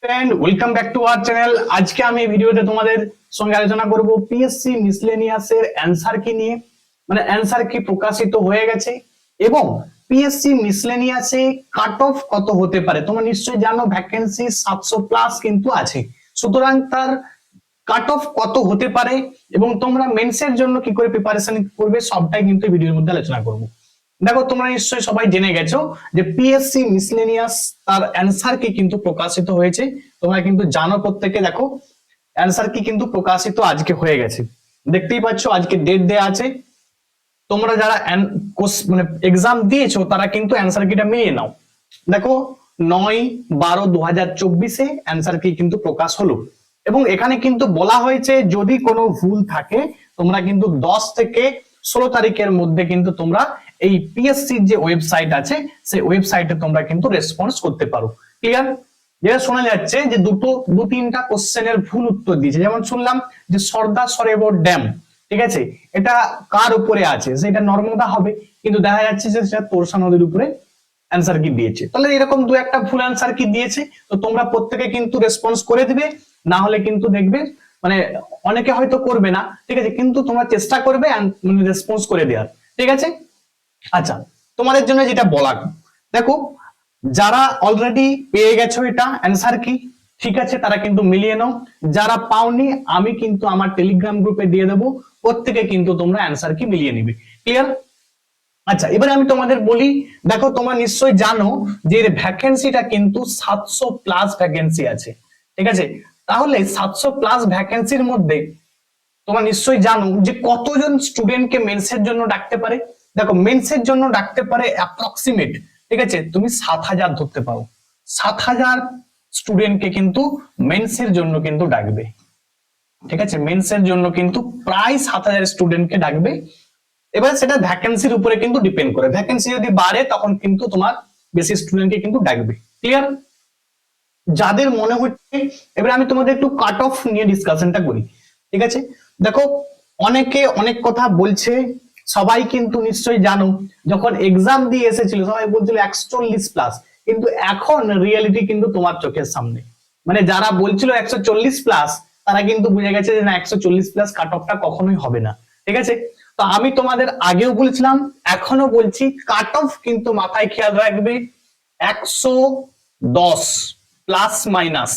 Friend, welcome back to our channel. আজকে আমি এই ভিডিওতে তোমাদের সঙ্গে আলোচনা করব পিএসসি মিসলেনিয়াস এর অ্যানসার কি নিয়ে, মানে অ্যানসার কি প্রকাশিত হয়ে গেছে এবং পিএসসি মিসলেনিয়াসে কাট অফ কত হতে পারে। তোমরা নিশ্চয়ই জানো ভ্যাকেন্সি 700 প্লাস কিন্তু আছে, সুতরাং তার কাট অফ কত হতে পারে এবং তোমরা মেন্সের জন্য কি করে প্রিপারেশন করবে সবটাই কিন্তু এই ভিডিওর মধ্যে আলোচনা করব। দেখো, তোমরা নিশ্চয়ই সবাই জেনে গেছো যে পিএসসি মিসলেনিয়াস তার অ্যানসার কি কিন্তু প্রকাশিত হয়েছে। তোমরা কিন্তু জানো প্রত্যেকে। দেখো, অ্যানসার কি কিন্তু প্রকাশিত আজকে হয়ে গেছে, দেখতেই পাচ্ছ আজকে ডেট দেয়া আছে। তোমরা যারা মানে এক্সাম দিয়েছো তারা কিন্তু অ্যানসার কিটা মেনে নাও। দেখো, 9/12/2024 অ্যানসার কি কিন্তু প্রকাশ হলো এবং এখানে কিন্তু বলা হয়েছে যদি কোনো ভুল থাকে তোমরা কিন্তু 10 থেকে 16 তারিখের মধ্যে কিন্তু তোমরা এই পিএসসি যে ওয়েবসাইট আছে সেই ওয়েবসাইটে তোমরা কিন্তু রেসপন্স করতে পারো। ক্লিয়ার? যেটা শোনা যাচ্ছে যে দু তিনটা কোশ্চেনের ভুল উত্তর দিয়েছে, যেমন শুনলাম যে সর্দার সরোবর ড্যাম, ঠিক আছে, এটা কার উপরে আছে, সেটা নর্মদা হবে, কিন্তু দেখা যাচ্ছে যে সেটা তোরসা নদীর উপরে অ্যানসার কি দিয়েছে। তাহলে এরকম দু একটা ভুল অ্যানসার কি দিয়েছে, তো তোমরা প্রত্যেকে কিন্তু রেসপন্স করে দিবে। না হলে কিন্তু দেখবে মানে অনেকে হয়তো করবে না, ঠিক আছে, কিন্তু তোমরা চেষ্টা করবে মানে রেসপন্স করে দেওয়ার, ঠিক আছে। আচ্ছা, তোমাদের জন্য যেটা বলার, দেখো যারা অলরেডি পেয়ে গেছো এটা অ্যানসার কি, ঠিক আছে, তারা কিন্তু মিলিয়ে নাও। যারা পাওনি আমি কিন্তু আমার টেলিগ্রাম গ্রুপে দিয়ে দেবো, প্রত্যেকে কিন্তু তোমরা অ্যানসার কি মিলিয়ে নিবে। ক্লিয়ার? আচ্ছা, এবারে আমি তোমাদের বলি, দেখো তোমরা নিশ্চয়ই জানো যে ভ্যাকেন্সিটা কিন্তু 700 প্লাস ভ্যাকেন্সি আছে, ঠিক আছে। তাহলে 700 প্লাস ভ্যাকেন্সির মধ্যে তোমরা নিশ্চয়ই জানো যে কতজন স্টুডেন্টকে মেন্সের জন্য ডাকতে পারে। দেখো, মেন্সের জন্য ডাকতে পারে অ্যাপ্রক্সিমেট, ঠিক আছে, তুমি 7,000 ধরতে পারো। 7,000 স্টুডেন্টকে কিন্তু মেন্সের জন্য কিন্তু ডাকবে, ঠিক আছে, মেন্সের জন্য কিন্তু প্রায় 7,000 স্টুডেন্টকে ডাকবে। এবার সেটা ভ্যাকেন্সির উপরে কিন্তু ডিপেন্ড করে, ভ্যাকেন্সি যদি বাড়ে তখন কিন্তু তোমার বেশি স্টুডেন্টকে কিন্তু ডাকবে। ক্লিয়ার? যাদের মনে হচ্ছে, এবার আমি তোমাদের একটু কাট অফ নিয়ে ডিসকাশনটা করি, ঠিক আছে। দেখো, অনেকে অনেক কথা বলছে, সবাই কিন্তু নিশ্চয়ই জানো যখন এক্সাম দিয়ে এসেছিল সবাই বলছিল 140 প্লাস, কিন্তু এখন রিয়েলিটি কিন্তু তোমার চোখের সামনে, মানে যারা বলছিল 140 প্লাস তারা কিন্তু বুঝে গেছে যে না, 140 প্লাস কাট অফটা কখনোই হবে না, ঠিক আছে। তো আমি তোমাদের আগেও বলেছিলাম, এখনো বলছি, কাট অফ কিন্তু মাথায় খেয়াল রাখবে 110 প্লাস মাইনাস,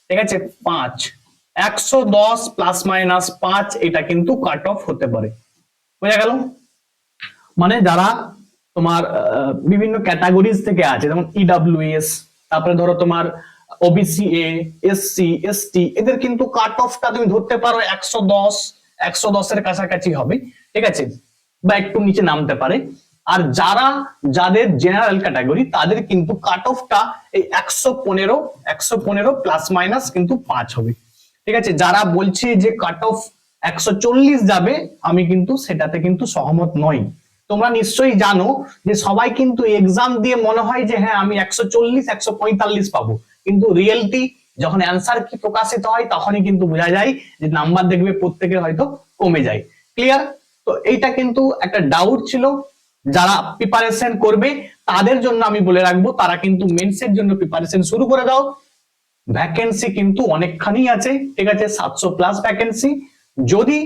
ঠিক আছে, 5, 110 প্লাস মাইনাস 5 এটা কিন্তু কাট অফ হতে পারে। বোঝা গেল? মানে যারা তোমার বিভিন্ন ক্যাটাগরিজ থেকে আছে, যেমন ইডব্লিউএস, তারপরে ধরো তোমার ওবিসি, এসসি, এসটি, এদের কিন্তু কাট অফটা তুমি ধরতে পারো 110 এর কাছাকাছি হবে, ঠিক আছে, বা একটু নিচে নামতে পারে। আর যাদের জেনারেল ক্যাটাগরি তাদের কিন্তু কাট অফটা এই 115 প্লাস মাইনাস কিন্তু 5 হবে, ঠিক আছে। যারা বলছে যে কাট অফ 140 যাবে, আমি কিন্তু সেটাতে কিন্তু সহমত নই। তোমরা নিশ্চয়ই জানো যে সবাই কিন্তু এক্সাম দিয়ে মনে হয় যে হ্যাঁ আমি 140 145 পাবো, কিন্তু রিয়েলিটি যখন অ্যানসার কি প্রকাশিত হয় তখনই কিন্তু বোঝা যায় যে নাম্বার দেখবে প্রত্যেকের হয়তো কমে যায়। ক্লিয়ার? তো এইটা কিন্তু একটা ডাউট ছিল, যারা প্রিপারেশন করবে তাদের জন্য আমি বলে রাখবো তারা কিন্তু মেন্সের জন্য প্রিপারেশন শুরু করে দাও। ভ্যাকেন্সি কিন্তু অনেকখানি আছে, ঠিক আছে, 700 প্লাস ভ্যাকেন্সি। যদি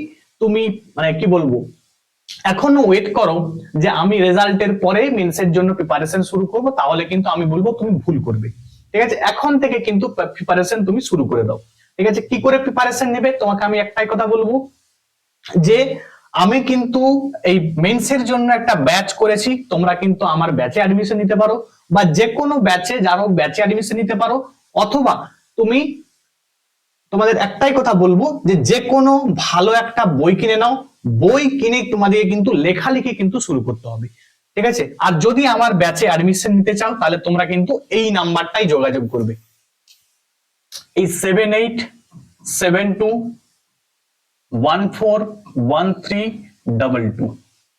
তুমি মানে কি বলবো এখনো ওয়েট করো যে আমি রেজাল্টের পরে মেন্সের জন্য প্রিপারেশন শুরু করব, তাহলে কিন্তু আমি বলবো তুমি ভুল করবে, ঠিক আছে। এখন থেকে কিন্তু প্রিপারেশন তুমি শুরু করে দাও, ঠিক আছে। কি করে প্রিপারেশন নেবে, তোমাকে আমি একটাই কথা বলবো যে আমি কিন্তু এই মেন্সের জন্য একটা ব্যাচ করেছি, তোমরা কিন্তু আমার ব্যাচে অ্যাডমিশন নিতে পারো, বা যে কোনো ব্যাচে যারা ব্যাচে অ্যাডমিশন নিতে পারো, অথবা তুমি তোমাদের একটাই কথা বলবো যে কোনো ভালো একটা বই কিনে নাও, বই কিনে তোমাদের কিন্তু লেখালেখি কিন্তু শুরু করতে হবে, ঠিক আছে। আর যদি আমার ব্যাচে অ্যাডমিশন নিতে চাও তাহলে তোমরা কিন্তু এই নাম্বারটাই যোগাযোগ করবে, এই 7872141322,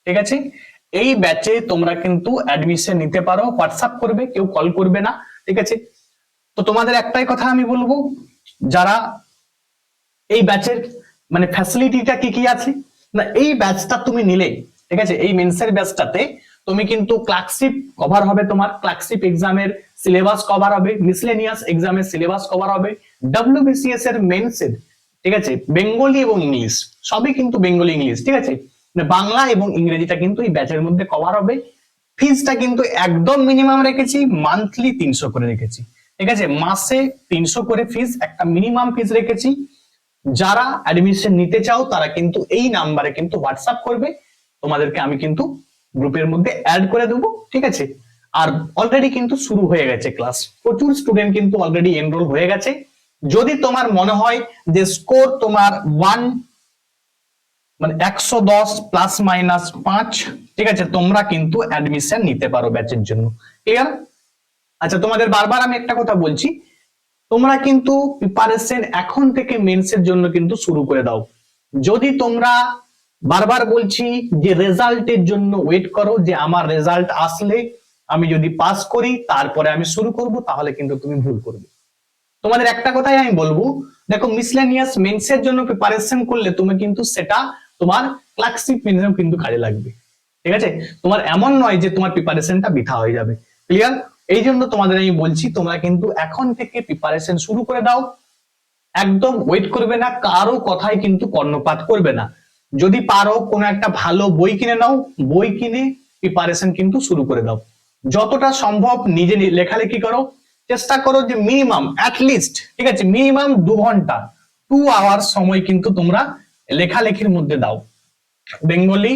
ঠিক আছে। এই ব্যাচে তোমরা কিন্তু অ্যাডমিশন নিতে পারো, হোয়াটসঅ্যাপ করবে, কেউ কল করবে না, ঠিক আছে। তো তোমাদের একটাই কথা আমি বলবো, যারা এই ব্যাচের মানে ফ্যাসিলিটিটা কি কি আছে না, এই ব্যাচটা তুমি নিলে, ঠিক আছে, এই মেন্সের ব্যাচটাতে তুমি কিন্তু ক্লার্কশিপ কভার হবে, তোমার ক্লার্কশিপ এক্সামের সিলেবাস কভার হবে, মিসলেনিয়াস এক্সামের সিলেবাস কভার হবে, ডব্লিউবিসিএস এর মেন্সের, ঠিক আছে, বেঙ্গলি এবং ইংলিশ, সবই কিন্তু বেঙ্গলি ইংলিশ, ঠিক আছে, মানে বাংলা এবং ইংরেজিটা কিন্তু এই ব্যাচের মধ্যে কভার হবে। ফিজটা কিন্তু একদম মিনিমাম রেখেছি, মান্থলি 300 করে রেখেছি, ঠিক আছে, মাসে 300 করে ফিজ একটা মিনিমাম ফিজ রেখেছি। যারা অ্যাডমিশন নিতে চাও তারা কিন্তু এই নাম্বারে কিন্তু হোয়াটসঅ্যাপ করবে, তোমাদেরকে আমি কিন্তু গ্রুপের মধ্যে অ্যাড করে দেবো, ঠিক আছে। আর অলরেডি কিন্তু শুরু হয়ে গেছে ক্লাস, প্রচুর স্টুডেন্ট কিন্তু অলরেডি এনরোল হয়ে গেছে। যদি তোমার মনে হয় যে স্কোর তোমার 110 প্লাস মাইনাস 5, ঠিক আছে, তোমরা কিন্তু অ্যাডমিশন নিতে পারো ব্যাচের জন্য, ক্লিয়ার? আচ্ছা, তোমাদের বারবার আমি একটা কথা বলছি, তোমরা কিন্তু প্রিপারেশন এখন থেকে মেন্সের জন্য কিন্তু শুরু করে দাও। যদি তোমরা, বারবার বলছি যে রেজাল্টের জন্য ওয়েট করো, যে আমার রেজাল্ট আসলে আমি যদি পাস করি তারপরে আমি শুরু করব, তাহলে কিন্তু তুমি ভুল করবে। তোমাদের একটা কথাই আমি বলবো, দেখো মিসলেনিয়াস মেন্সের জন্য প্রিপারেশন করলে তুমি কিন্তু সেটা তোমার ক্লার্কশিপ মেন্সেও কিন্তু কাজে লাগবে, ঠিক আছে। তোমার এমন নয় যে তোমার প্রিপারেশনটা বৃথা হয়ে যাবে, ক্লিয়ার? এই জন্য তোমাদের আমি বলছি তোমরা কিন্তু এখন থেকে প্রিপারেশন শুরু করে দাও, একদম ওয়েট করবে না, কারো কথাই কিন্তু কর্ণপাত করবে না। যদি পারো কোনো একটা ভালো বই কিনে নাও, বই কিনে প্রিপারেশন কিন্তু শুরু করে দাও। যতটা সম্ভব নিজে লেখালেখি করো, চেষ্টা করো যে মিনিমাম অ্যাটলিস্ট, ঠিক আছে, মিনিমাম 2 ঘন্টা 2 আওয়ার সময় কিন্তু তোমরা লেখালেখির মধ্যে দাও। বেঙ্গলি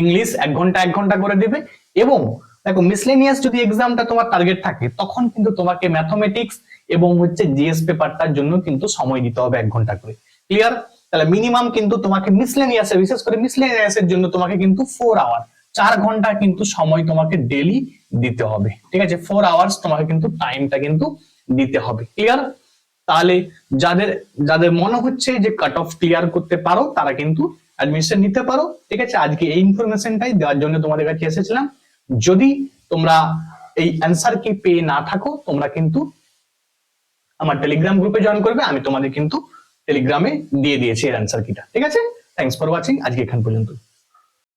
ইংলিশ 1 ঘন্টা করে দিবে। এবং দেখো মিসলেনিয়াস যদি এক্সামটা তোমার টার্গেট থাকে, তখন কিন্তু তোমাকে ম্যাথমেটিক্স এবং হচ্ছে জিএস পেপারটার জন্য কিন্তু সময় দিতে হবে 1 ঘন্টা করে, ক্লিয়ার? তাহলে মিনিমাম কিন্তু তোমাকে মিসলেনিয়াসে, বিশেষ করে মিসলেনিয়াসের জন্য তোমাকে কিন্তু 4 আওয়ার, 4 ঘন্টা কিন্তু সময় তোমাকে ডেইলি দিতে হবে, ঠিক আছে, 4 আওয়ার্স তোমাকে কিন্তু টাইমটা কিন্তু দিতে হবে, ক্লিয়ার? তাহলে যাদের যাদের মনে হচ্ছে যে কাট অফ ক্লিয়ার করতে পারো তারা কিন্তু অ্যাডমিশন নিতে পারো, ঠিক আছে। আজকে এই ইনফরমেশনটাই দেওয়ার জন্য তোমাদের কাছে এসেছিলাম। যদি তোমরা এই অ্যান্সার কি পেয়ে না থাকো, তোমরা কিন্তু আমার টেলিগ্রাম গ্রুপে জয়েন করবে, আমি তোমাদের কিন্তু টেলিগ্রামে দিয়ে দিয়েছি এর অ্যান্সার কিটা, ঠিক আছে। থ্যাঙ্কস ফর ওয়াচিং, আজকে এখান পর্যন্ত।